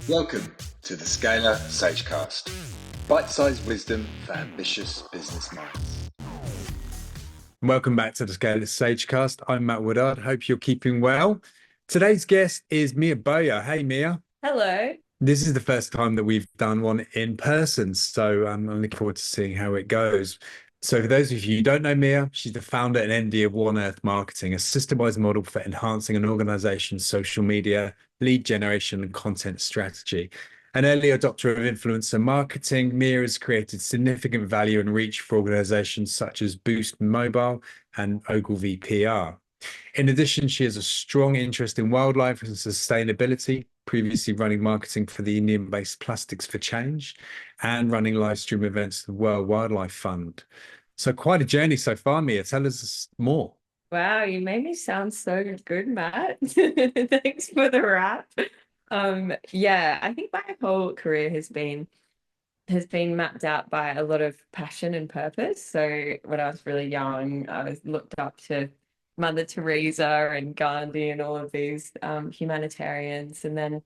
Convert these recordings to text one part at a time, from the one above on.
Welcome to the Scalr Sagecast, bite-sized wisdom for ambitious business minds. Welcome back to the Scalr Sagecast. I'm Matt Woodard. Hope you're keeping well. Today's guest is Mia Bowyer. Hey, Mia. Hello. This is the first time that we've done one in person, so I'm looking forward to seeing how it goes. So for those of you who don't know Mia, she's the founder and MD of One Earth Marketing, a systemized model for enhancing an organization's social media, lead generation, and content strategy. An early adopter of influencer marketing, Mia has created significant value and reach for organizations such as Boost Mobile and Ogilvy PR. In addition, she has a strong interest in wildlife and sustainability, previously running marketing for the Indian-based Plastics for Change and running live stream events for the World Wildlife Fund. So quite a journey so far, Mia. Tell us more. Wow, you made me sound so good, Matt. Thanks for the wrap. Yeah, I think my whole career has been mapped out by a lot of passion and purpose. So when I was really young, I was looked up to Mother Teresa and Gandhi and all of these humanitarians. And then,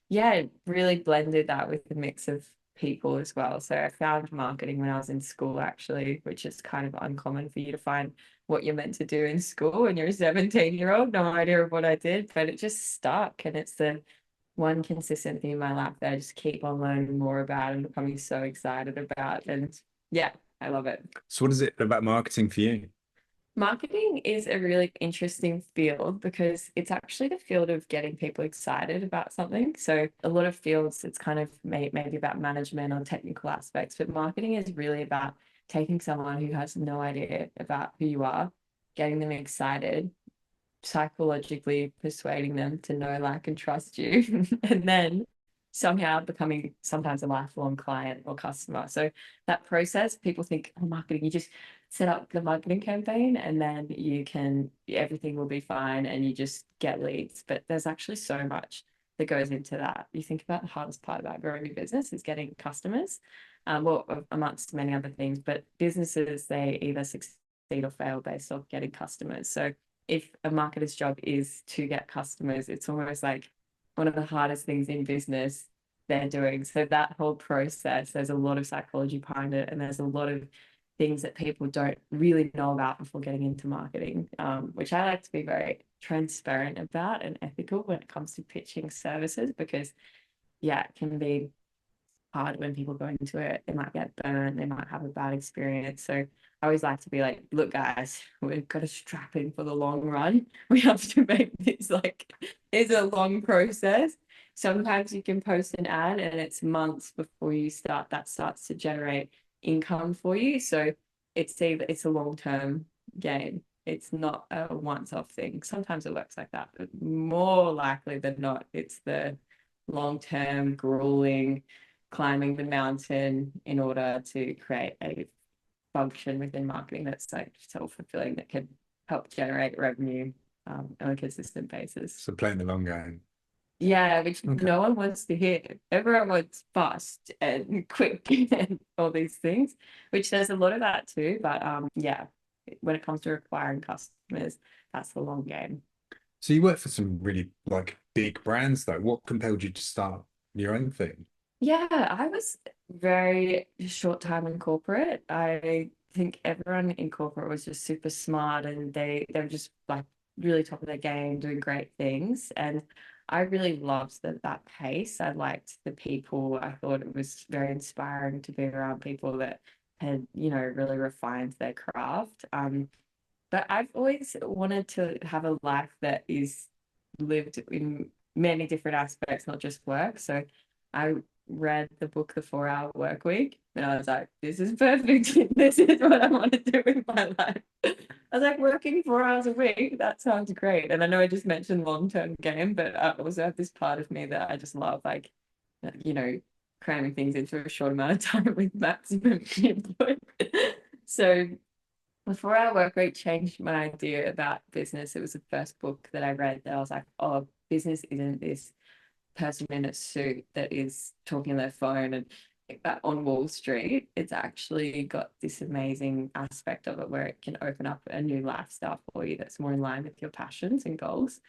yeah, really blended that with a mix of people as well. So I found marketing when I was in school, actually, which is kind of uncommon for you to find what you're meant to do in school when you're a 17-year-old. No idea of what I did, but it just stuck. And it's the one consistent thing in my life that I just keep on learning more about and becoming so excited about. And yeah, I love it. So what is it about marketing for you? Marketing is a really interesting field because it's actually the field of getting people excited about something. So a lot of fields, it's kind of maybe about management or technical aspects, but marketing is really about taking someone who has no idea about who you are, getting them excited, psychologically persuading them to know, like, and trust you, and then somehow becoming sometimes a lifelong client or customer. So that process, people think, oh, marketing, you just set up the marketing campaign and then everything will be fine and you just get leads. But there's actually so much that goes into that. You think about the hardest part about growing a business is getting customers, well, amongst many other things. But businesses, they either succeed or fail based off getting customers. So if a marketer's job is to get customers, it's almost like one of the hardest things in business they're doing. So that whole process, there's a lot of psychology behind it, and there's a lot of things that people don't really know about before getting into marketing, which I like to be very transparent about and ethical when it comes to pitching services, because yeah, it can be hard when people go into it. They might get burned, they might have a bad experience. So I always like to be like, look, guys, we've got to strap in for the long run. We have to make this like, it's a long process. Sometimes you can post an ad and it's months before that starts to generate income for you. So it's a long-term game. It's not a once-off thing. Sometimes it works like that, but more likely than not, it's the long-term grueling climbing the mountain in order to create a function within marketing that's like self-fulfilling, that can help generate revenue on a consistent basis. So playing the long game. Yeah, which no one wants to hear. Everyone wants fast and quick and all these things, which there's a lot of that too. But yeah, when it comes to acquiring customers, that's the long game. So you work for some really like big brands though. What compelled you to start your own thing? Yeah, I was very short time in corporate. I think everyone in corporate was just super smart and they were just like really top of their game, doing great things. And I really loved that pace. I liked the people. I thought it was very inspiring to be around people that had, really refined their craft. But I've always wanted to have a life that is lived in many different aspects, not just work. So I read the book The 4 Hour Work Week and I was like, this is perfect. This is what I want to do with my life. I was like, working 4 hours a week, that sounds great. And I know I just mentioned long-term game, but I also have this part of me that I just love, like, cramming things into a short amount of time with maximum input. So the 4 Hour Work Week changed my idea about business. It was the first book that I read that I was like, oh, business isn't this person in a suit that is talking on their phone and on Wall Street. It's actually got this amazing aspect of it where it can open up a new lifestyle for you that's more in line with your passions and goals.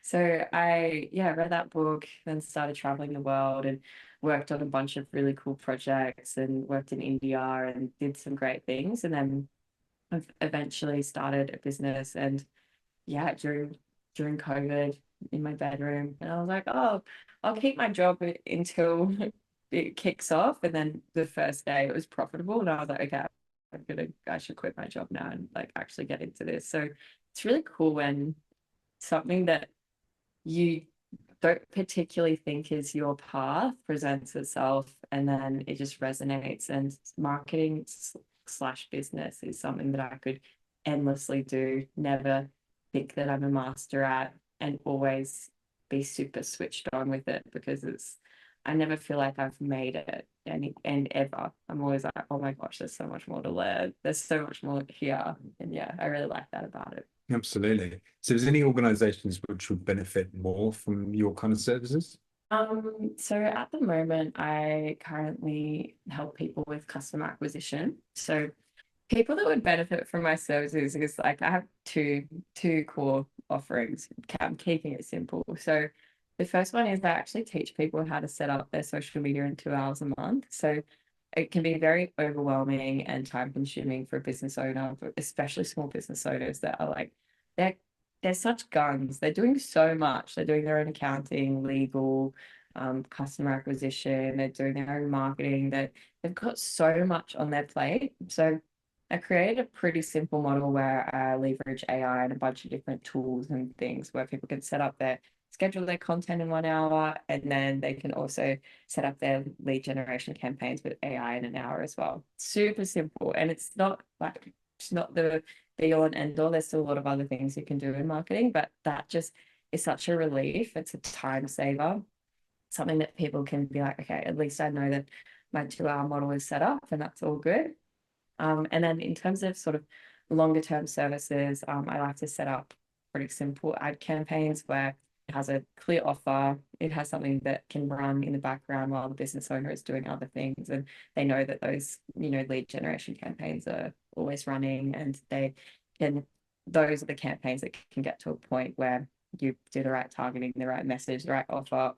So I, yeah, read that book, then started traveling the world and worked on a bunch of really cool projects and worked in India and did some great things. And then I've eventually started a business and yeah, during COVID in my bedroom. And I was like, oh, I'll keep my job until it kicks off. And then the first day it was profitable. And I was like, okay, I should quit my job now and like actually get into this. So it's really cool when something that you don't particularly think is your path presents itself and then it just resonates. And marketing slash business is something that I could endlessly do, never think that I'm a master at, and always be super switched on with it because I never feel like I've made it and ever. I'm always like, oh my gosh, there's so much more to learn. There's so much more here. And yeah, I really like that about it. Absolutely. So, is there any organizations which would benefit more from your kind of services? So at the moment, I currently help people with customer acquisition. So people that would benefit from my services is like I have two core offerings. I'm keeping it simple. So the first one is I actually teach people how to set up their social media in 2 hours a month. So it can be very overwhelming and time consuming for a business owner, but especially small business owners that are like they're they're such guns. They're doing so much. They're doing their own accounting, legal, customer acquisition. They're doing their own marketing. They've got so much on their plate. So I created a pretty simple model where I leverage AI and a bunch of different tools and things where people can schedule their content in 1 hour, and then they can also set up their lead generation campaigns with AI in an hour as well. Super simple. And it's not the be all and end all. There's still a lot of other things you can do in marketing, but that just is such a relief. It's a time saver, something that people can be like, okay, at least I know that my 2 hour model is set up and that's all good. And then in terms of sort of longer term services, I like to set up pretty simple ad campaigns where it has a clear offer. It has something that can run in the background while the business owner is doing other things. And they know that those, lead generation campaigns are always running and those are the campaigns that can get to a point where you do the right targeting, the right message, the right offer,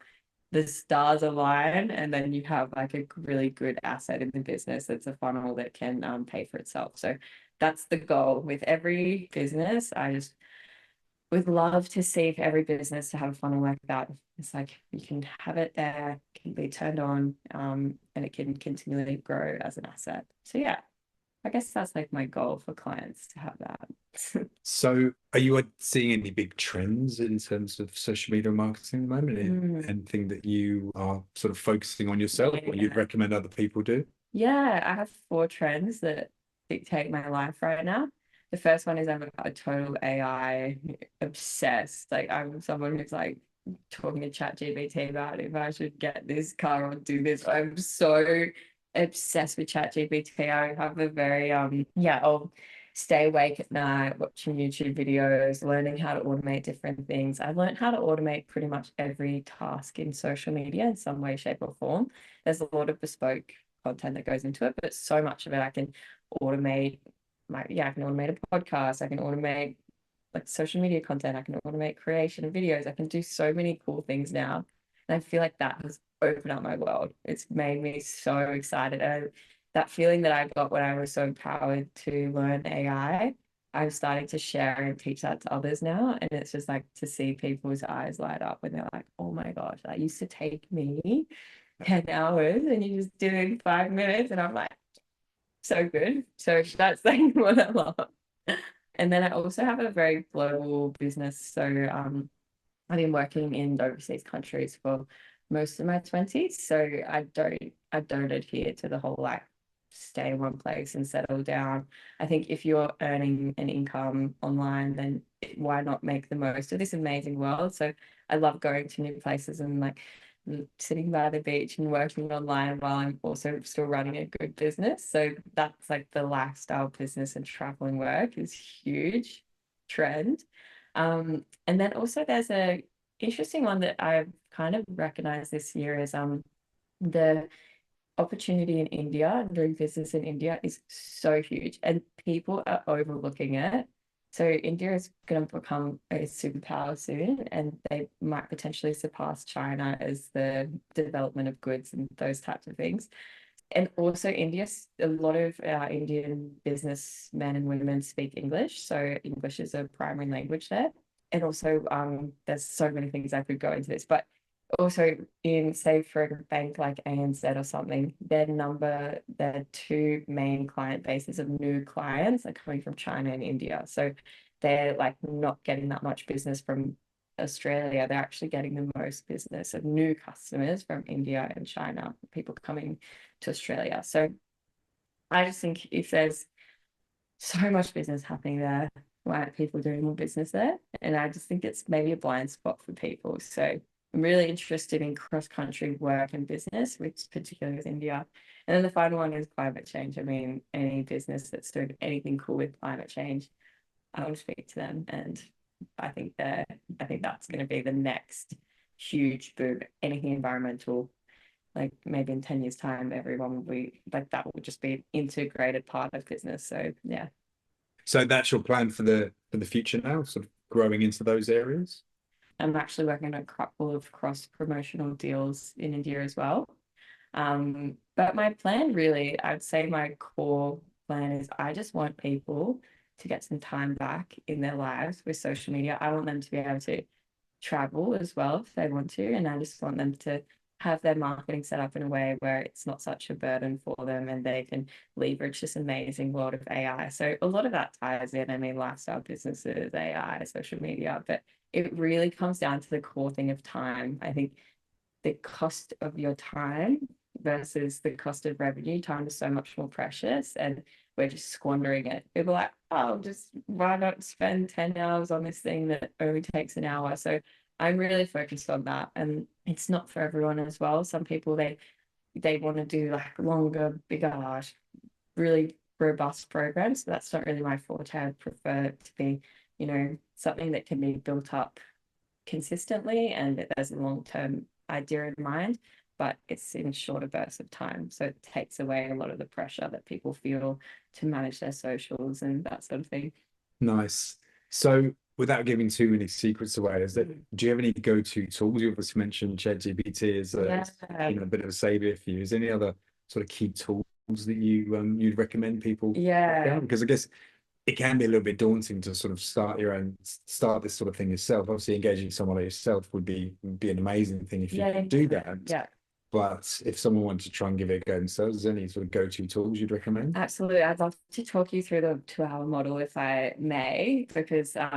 the stars align, and then you have like a really good asset in the business that's a funnel that can pay for itself. So that's the goal with every business. I just would love to see if every business to have a funnel like that. It's like you can have it there, can be turned on, and it can continually grow as an asset. So yeah, I guess that's like my goal for clients to have that. So, are you seeing any big trends in terms of social media marketing at the moment? Anything that you are sort of focusing on yourself or you'd recommend other people do? Yeah, I have 4 trends that dictate my life right now. The first one is I'm a total AI obsessed. Like I'm someone who's like talking to Chat GPT about if I should get this car or do this. I'm so obsessed with Chat GPT. I have a very I'll stay awake at night watching YouTube videos, learning how to automate different things. I've learned how to automate pretty much every task in social media in some way, shape, or form. There's a lot of bespoke content that goes into it, but so much of it I can automate. I can automate a podcast, I can automate like social media content, I can automate creation of videos, I can do so many cool things now. And I feel like that has opened up my world. It's made me so excited. And that feeling that I got when I was so empowered to learn AI, I'm starting to share and teach that to others now. And it's just like to see people's eyes light up when they're like, oh my gosh, that used to take me 10 hours and you just do it in 5 minutes. And I'm like, so good. So that's like what I love. And then I also have a very global business. So I've been working in overseas countries for most of my 20s. So I don't adhere to the whole like stay in one place and settle down. I think if you're earning an income online, then why not make the most of this amazing world? So I love going to new places and like sitting by the beach and working online while I'm also still running a good business. So that's like the lifestyle business and traveling work is huge trend. And then also there's a interesting one that I've kind of recognized this year is the opportunity in India, doing business in India is so huge and people are overlooking it. So India is going to become a superpower soon, and they might potentially surpass China as the development of goods and those types of things. And also India, a lot of Indian businessmen and women speak English, so English is a primary language there. And also, there's so many things I could go into this, but also in, say, for a bank like ANZ or something, their two main client bases of new clients are coming from China and India. So they're like not getting that much business from Australia. They're actually getting the most business of new customers from India and China, people coming to Australia. So I just think if there's so much business happening there, why aren't people doing more business there? And I just think it's maybe a blind spot for people. So I'm really interested in cross-country work and business, which particularly with India. And then the final one is climate change. I mean, any business that's doing anything cool with climate change, I want to speak to them. And I think that's going to be the next huge boom. Anything environmental, like maybe in 10 years' time, everyone will be like that will just be an integrated part of business. So yeah. So that's your plan for the future now, sort of growing into those areas? I'm actually working on a couple of cross promotional deals in India as well. But my plan really, I'd say my core plan is I just want people to get some time back in their lives with social media. I want them to be able to travel as well if they want to. And I just want them to have their marketing set up in a way where it's not such a burden for them and they can leverage this amazing world of AI. So a lot of that ties in, I mean, lifestyle businesses, AI, social media, but it really comes down to the core thing of time. I think the cost of your time versus the cost of revenue, time is so much more precious and we're just squandering it. People are like, oh, just why not spend 10 hours on this thing that only takes an hour? So I'm really focused on that. And it's not for everyone as well. Some people they want to do like longer, bigger, really robust programs. So that's not really my forte. I prefer it to be, something that can be built up consistently and there's a long-term idea in mind, but it's in shorter bursts of time. So it takes away a lot of the pressure that people feel to manage their socials and that sort of thing. Nice. So without giving too many secrets away, do you have any go-to tools? You obviously mentioned ChatGPT as a bit of a savior for you. Is there any other sort of key tools that you'd recommend people check out? Because I guess it can be a little bit daunting to sort of start this sort of thing yourself. Obviously, engaging someone like yourself would be an amazing thing if you could do that. Yeah. But if someone wanted to try and give it a go themselves, is there any sort of go-to tools you'd recommend? Absolutely. I'd love to talk you through the 2-hour model if I may, because I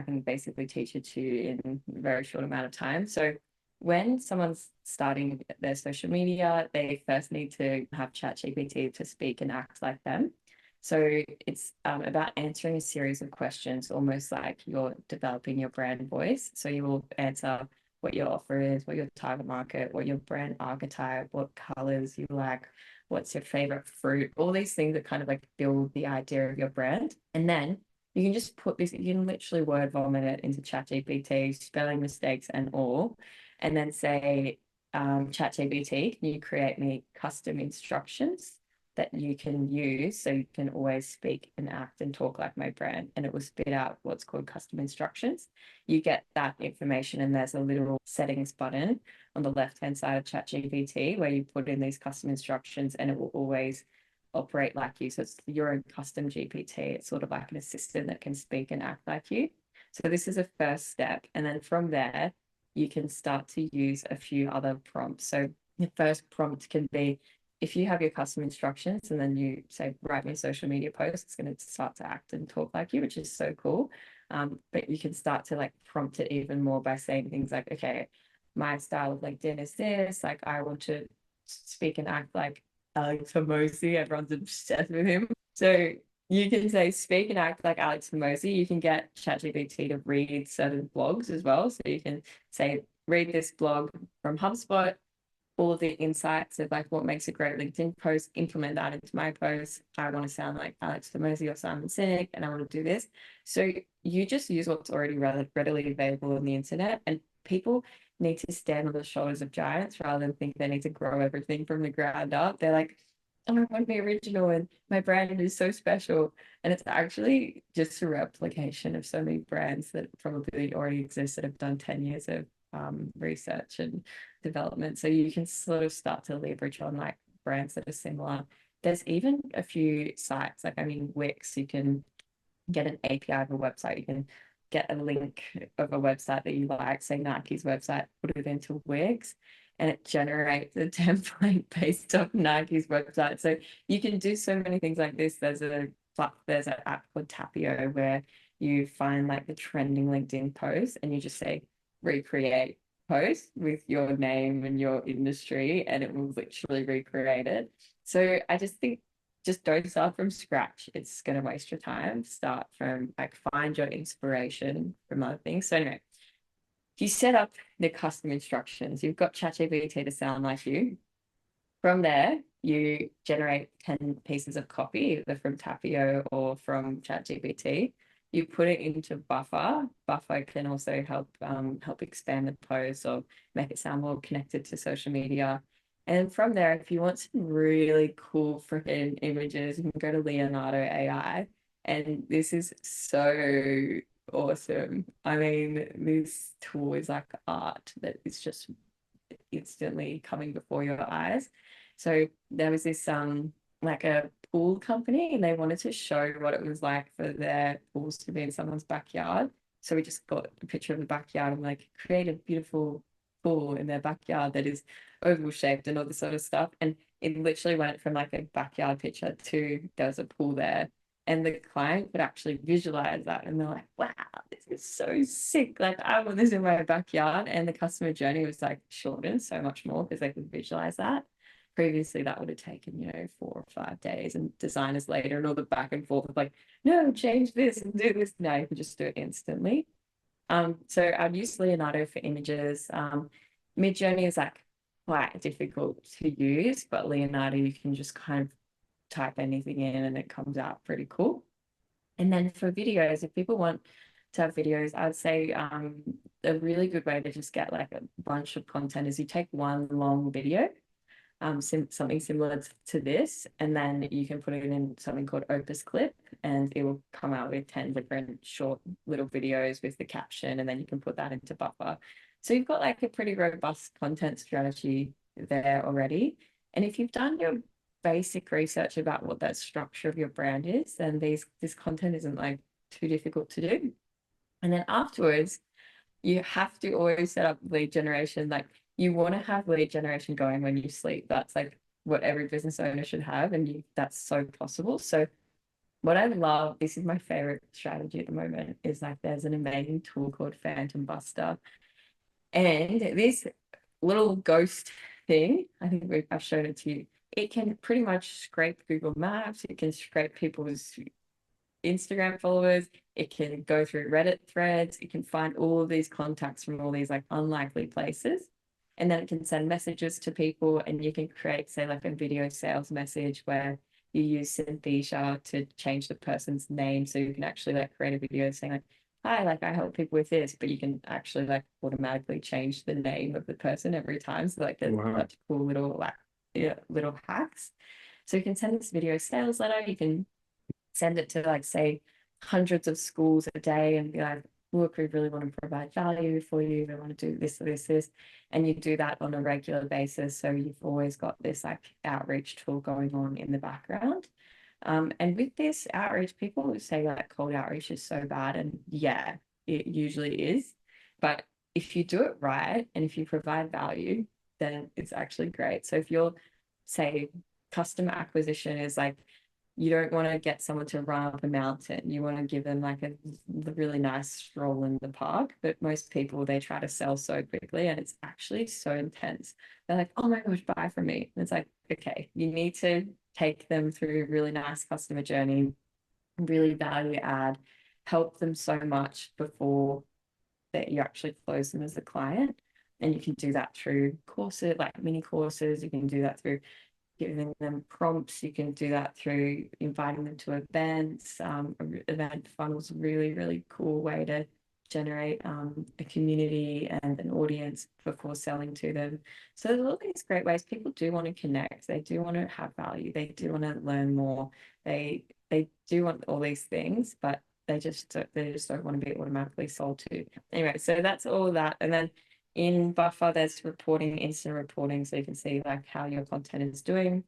can basically teach it to you in a very short amount of time. So when someone's starting their social media, they first need to have ChatGPT to speak and act like them. So it's about answering a series of questions, almost like you're developing your brand voice. So you will answer what your offer is, what your target market, what your brand archetype, what colors you like, what's your favorite fruit, all these things that kind of like build the idea of your brand. And then you can just put this, you can literally word vomit it into ChatGPT, spelling mistakes and all, and then say, ChatGPT, can you create me custom instructions that you can use so you can always speak and act and talk like my brand? And it will spit out what's called custom instructions. You get that information and there's a little settings button on the left-hand side of ChatGPT where you put in these custom instructions and it will always operate like you. So it's your own custom GPT. It's sort of like an assistant that can speak and act like you. So this is a first step. And then from there, you can start to use a few other prompts. So the first prompt can be, if you have your custom instructions and then you say, write me a social media post, it's going to start to act and talk like you, which is so cool. But you can start to like prompt it even more by saying things like, okay, my style of LinkedIn is this, like I want to speak and act like Alex Hormozi, everyone's obsessed with him. So you can say speak and act like Alex Hormozi. You can get ChatGPT to read certain blogs as well. So you can say, read this blog from HubSpot, all of the insights of like what makes a great LinkedIn post, implement that into my post. I want to sound like Alex Hormozi or Simon Sinek, and I want to do this. So you just use what's already readily available on the internet, and people need to stand on the shoulders of giants rather than think they need to grow everything from the ground up. They're like, oh, I want to be original and my brand is so special. And it's actually just a replication of so many brands that probably already exist that have done 10 years of research and development. So you can sort of start to leverage on like brands that are similar. There's even a few sites, like I mean, Wix, you can get an API of a website. You can get a link of a website that you like, say Nike's website, put it into Wix, and it generates a template based off Nike's website. So you can do so many things like this. There's an app called Taplio where you find like the trending LinkedIn post and you just say recreate post with your name and your industry, and it will literally recreate it. So I just think just don't start from scratch. It's going to waste your time. Start from like find your inspiration from other things. So anyway, you set up the custom instructions. You've got ChatGPT to sound like you. From there, you generate 10 pieces of copy, either from Tapio or from ChatGPT. You put it into Buffer. Buffer can also help expand the post or make it sound more connected to social media. And from there, if you want some really cool freaking images, you can go to Leonardo.Ai. And this is so awesome. I mean, this tool is like art that is just instantly coming before your eyes. So there was this like a pool company and they wanted to show what it was like for their pools to be in someone's backyard. So we just got a picture of the backyard and like create a beautiful pool in their backyard that is oval shaped and all this sort of stuff. And it literally went from like a backyard picture to there was a pool there. And the client could actually visualize that and they're like, wow, this is so sick. Like I want this in my backyard. And the customer journey was like shortened so much more because they could visualize that. Previously, that would have taken, 4 or 5 days and designers later and all the back and forth of like, no, change this and do this. Now you can just do it instantly. So I'd use Leonardo for images. Midjourney is like quite difficult to use, but Leonardo, you can just kind of type anything in and it comes out pretty cool. And then for videos, if people want to have videos, I'd say a really good way to just get like a bunch of content is you take one long video, something similar to this, and then you can put it in something called OpusClip, and it will come out with 10 different short little videos with the caption, and then you can put that into Buffer. So you've got like a pretty robust content strategy there already. And if you've done your basic research about what that structure of your brand is, then this content isn't like too difficult to do. And then afterwards, you have to always set up lead generation. Like you want to have lead generation going when you sleep. That's like what every business owner should have, and that's so possible. So what I love, this is my favorite strategy at the moment, is like there's an amazing tool called PhantomBuster. And this little ghost thing, I think I've shown it to you. It can pretty much scrape Google Maps. It can scrape people's Instagram followers. It can go through Reddit threads. It can find all of these contacts from all these like unlikely places. And then it can send messages to people and you can create, say, like a video sales message where you use Synthesia to change the person's name. So you can actually like create a video saying like, hi, like I help people with this, but you can actually like automatically change the name of the person every time. So like there's such cool little like little hacks. So you can send this video sales letter. You can send it to like say hundreds of schools a day and be like, look, we really want to provide value for you. We want to do this, and you do that on a regular basis. So you've always got this like outreach tool going on in the background. And with this outreach, people say like cold outreach is so bad, and yeah, it usually is. But if you do it right and if you provide value, then it's actually great. So if you're, say, customer acquisition is like you don't want to get someone to run up a mountain. You want to give them like a really nice stroll in the park. But most people, they try to sell so quickly and it's actually so intense. They're like, oh my gosh, buy from me. And it's like, okay, you need to take them through a really nice customer journey, really value add, help them so much before that you actually close them as a client. And you can do that through courses, like mini courses. You can do that through giving them prompts. You can do that through inviting them to events. Event funnels, really, really cool way to generate a community and an audience before selling to them. So there's all these great ways. People do want to connect. They do want to have value. They do want to learn more. They do want all these things, but they just don't want to be automatically sold to. Anyway, so that's all of that. And then in Buffer, there's reporting, instant reporting, so you can see like how your content is doing.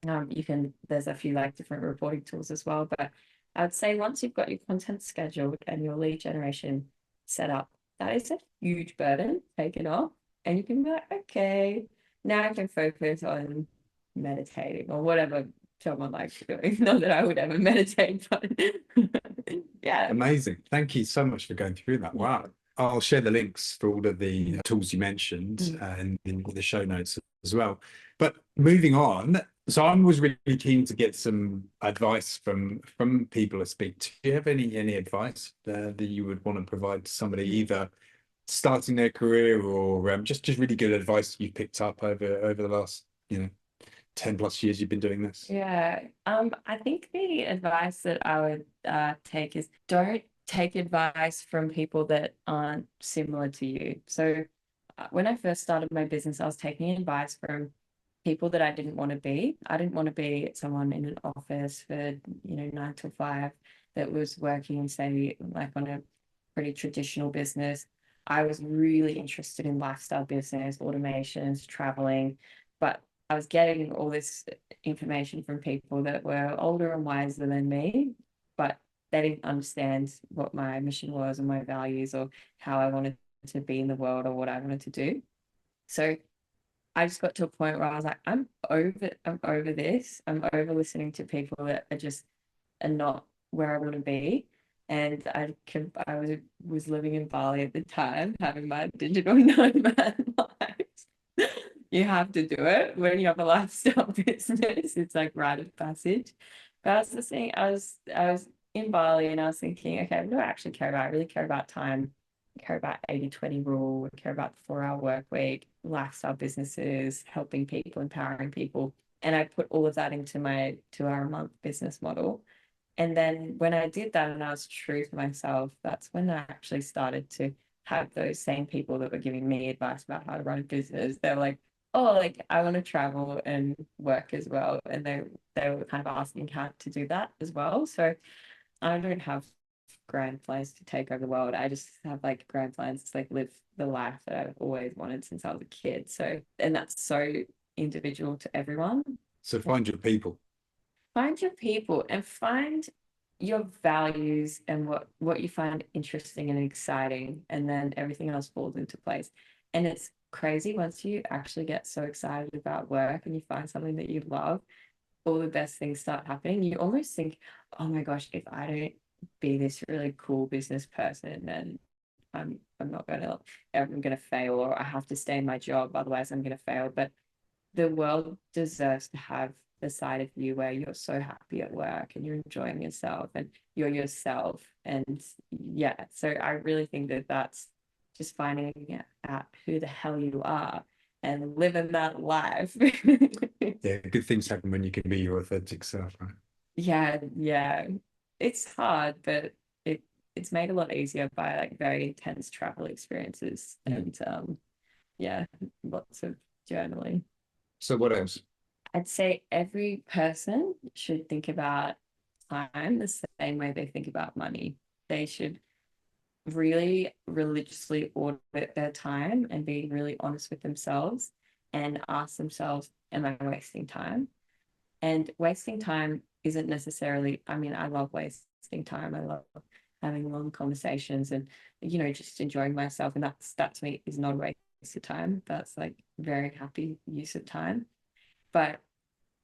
There's a few like different reporting tools as well, but I would say once you've got your content scheduled and your lead generation set up, that is a huge burden taken off, and you can be like, okay, now I can focus on meditating or whatever someone likes doing. Not that I would ever meditate, but yeah. Amazing. Thank you so much for going through that. Wow. I'll share the links for all of the tools you mentioned in the show notes as well. But moving on, so I was really keen to get some advice from people I speak to. Do you have any advice that you would want to provide to somebody either starting their career or just really good advice you picked up over the last 10 plus years you've been doing this? Yeah. I think the advice that I would take is don't take advice from people that aren't similar to you. So when I first started my business, I was taking advice from people that I didn't want to be. I didn't want to be someone in an office for 9 to 5 that was working, say, like on a pretty traditional business. I was really interested in lifestyle business, automations, traveling, but I was getting all this information from people that were older and wiser than me, but they didn't understand what my mission was and my values or how I wanted to be in the world or what I wanted to do. So I just got to a point where I was like, I'm over this. I'm over listening to people that are not where I want to be. And I was living in Bali at the time, having my digital nomad life. You have to do it when you have a lifestyle business. It's like rite of passage. But I was listening, I was in Bali and I was thinking, okay, what do I actually care about? I really care about time. I care about 80-20 rule. I care about the 4-hour work week, lifestyle businesses, helping people, empowering people. And I put all of that into my 2-hour a month business model. And then when I did that and I was true to myself, that's when I actually started to have those same people that were giving me advice about how to run a business. They were like, oh, like I want to travel and work as well. And they were kind of asking how to do that as well. So I don't have grand plans to take over the world. I just have like grand plans to like live the life that I've always wanted since I was a kid. So, and that's so individual to everyone. So find your people. Find your people and find your values and what you find interesting and exciting, and then everything else falls into place. And it's crazy once you actually get so excited about work and you find something that you love, all the best things start happening. You almost think, oh my gosh, if I don't be this really cool business person, then I'm gonna fail, or I have to stay in my job, otherwise I'm gonna fail. But the world deserves to have the side of you where you're so happy at work and you're enjoying yourself and you're yourself. And yeah, so I really think that that's just finding out who the hell you are and living that life. Yeah, good things happen when you can be your authentic self, right? Yeah. It's hard, but it's made a lot easier by like very intense travel experiences and lots of journaling. So what else? I'd say every person should think about time the same way they think about money. They should really religiously audit their time and be really honest with themselves and ask themselves, am I wasting time? And wasting time isn't necessarily, I mean, I love wasting time. I love having long conversations and, just enjoying myself. And that to me is not a waste of time. That's like very happy use of time. But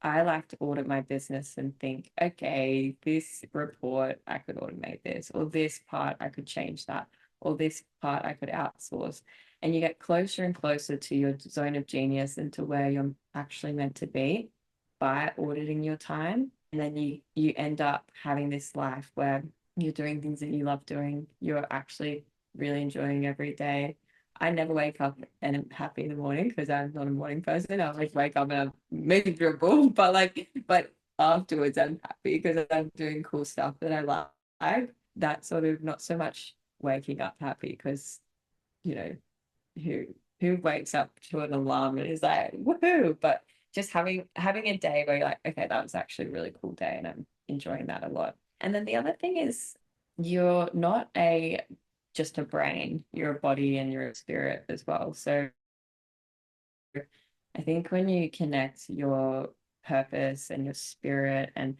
I like to audit my business and think, okay, this report, I could automate this, or this part, I could change that, or this part, I could outsource. And you get closer and closer to your zone of genius and to where you're actually meant to be by auditing your time. And then you end up having this life where you're doing things that you love doing. You're actually really enjoying every day. I never wake up and I'm happy in the morning because I'm not a morning person. I like wake up and I'm miserable, but afterwards I'm happy because I'm doing cool stuff that I like. That sort of not so much waking up happy, because, you know, who wakes up to an alarm and is like, woohoo? But just having a day where you're like, okay, that was actually a really cool day and I'm enjoying that a lot. And then the other thing is, you're not just a brain, you're a body and you're a spirit as well. So I think when you connect your purpose and your spirit and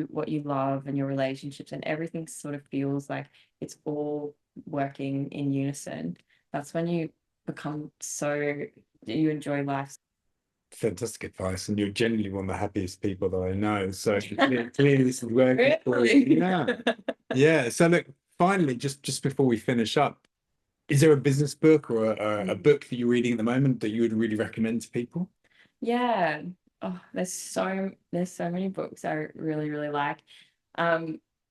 what you love and your relationships, and everything sort of feels like it's all working in unison, that's when you become you enjoy life. Fantastic advice, and you're genuinely one of the happiest people that I know. So clearly this is working for you. Really? Yeah. Yeah. So look, finally, just before we finish up, is there a business book or a book that you're reading at the moment that you would really recommend to people? Yeah. Oh, there's so many books I really, really like.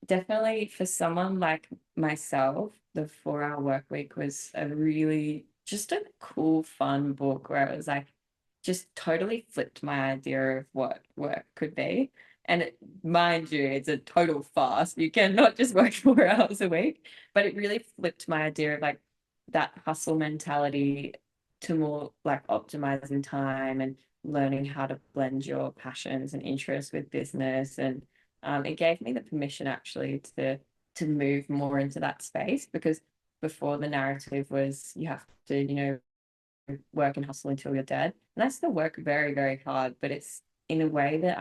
Definitely for someone like myself, the 4 Hour Work Week was just a cool, fun book where it was like just totally flipped my idea of what work could be. And mind you, it's a total fast. You cannot just work 4 hours a week, but it really flipped my idea of like that hustle mentality to more like optimizing time and learning how to blend your passions and interests with business. And it gave me the permission actually to move more into that space, because before the narrative was you have to, work and hustle until you're dead. And I still work very, very hard, but it's in a way that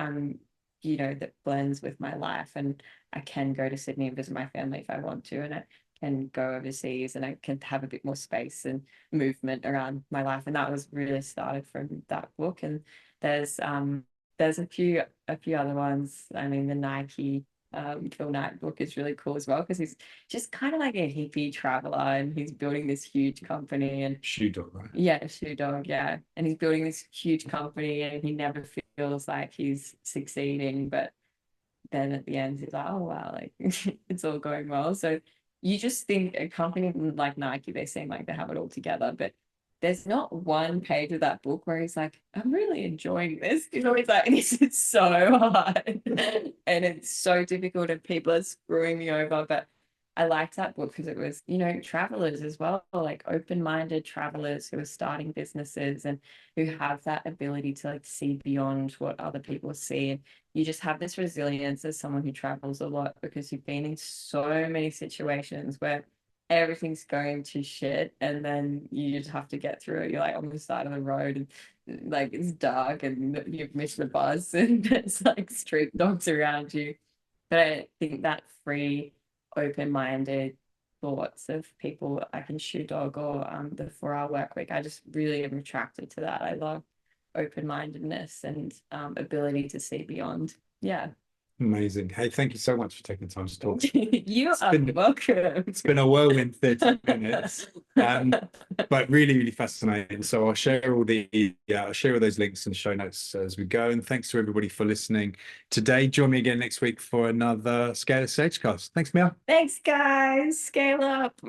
that blends with my life. And I can go to Sydney and visit my family if I want to, and I can go overseas and I can have a bit more space and movement around my life. And that was really started from that book. And there's a few other ones. I mean, the Nike Phil Knight book is really cool as well, because he's just kind of like a hippie traveler and he's building this huge company. And Shoe Dog, right? yeah, Shoe Dog, yeah. And he's building this huge company and he never feels like he's succeeding. But then at the end, he's like, oh, wow, like it's all going well. So you just think a company like Nike, they seem like they have it all together. But there's not one page of that book where he's like, I'm really enjoying this. You know, he's like, and it's so hard and it's so difficult and people are screwing me over. But I liked that book because it was, travelers as well, like open-minded travelers who are starting businesses and who have that ability to like see beyond what other people see. And you just have this resilience as someone who travels a lot, because you've been in so many situations where everything's going to shit and then you just have to get through it. You're like on the side of the road and like it's dark and you've missed the bus and there's like street dogs around you. But I think that free, open-minded thoughts of people like in Shoe Dog or the 4 Hour Work Week, I just really am attracted to that. I love open-mindedness and ability to see beyond. Yeah. Amazing. Hey, thank you so much for taking the time to talk. You are welcome. It's been a whirlwind 30 minutes, but really, really fascinating. So I'll share all those links in the show notes as we go. And thanks to everybody for listening today. Join me again next week for another Sagecast. Thanks, Mia. Thanks, guys. Scale up.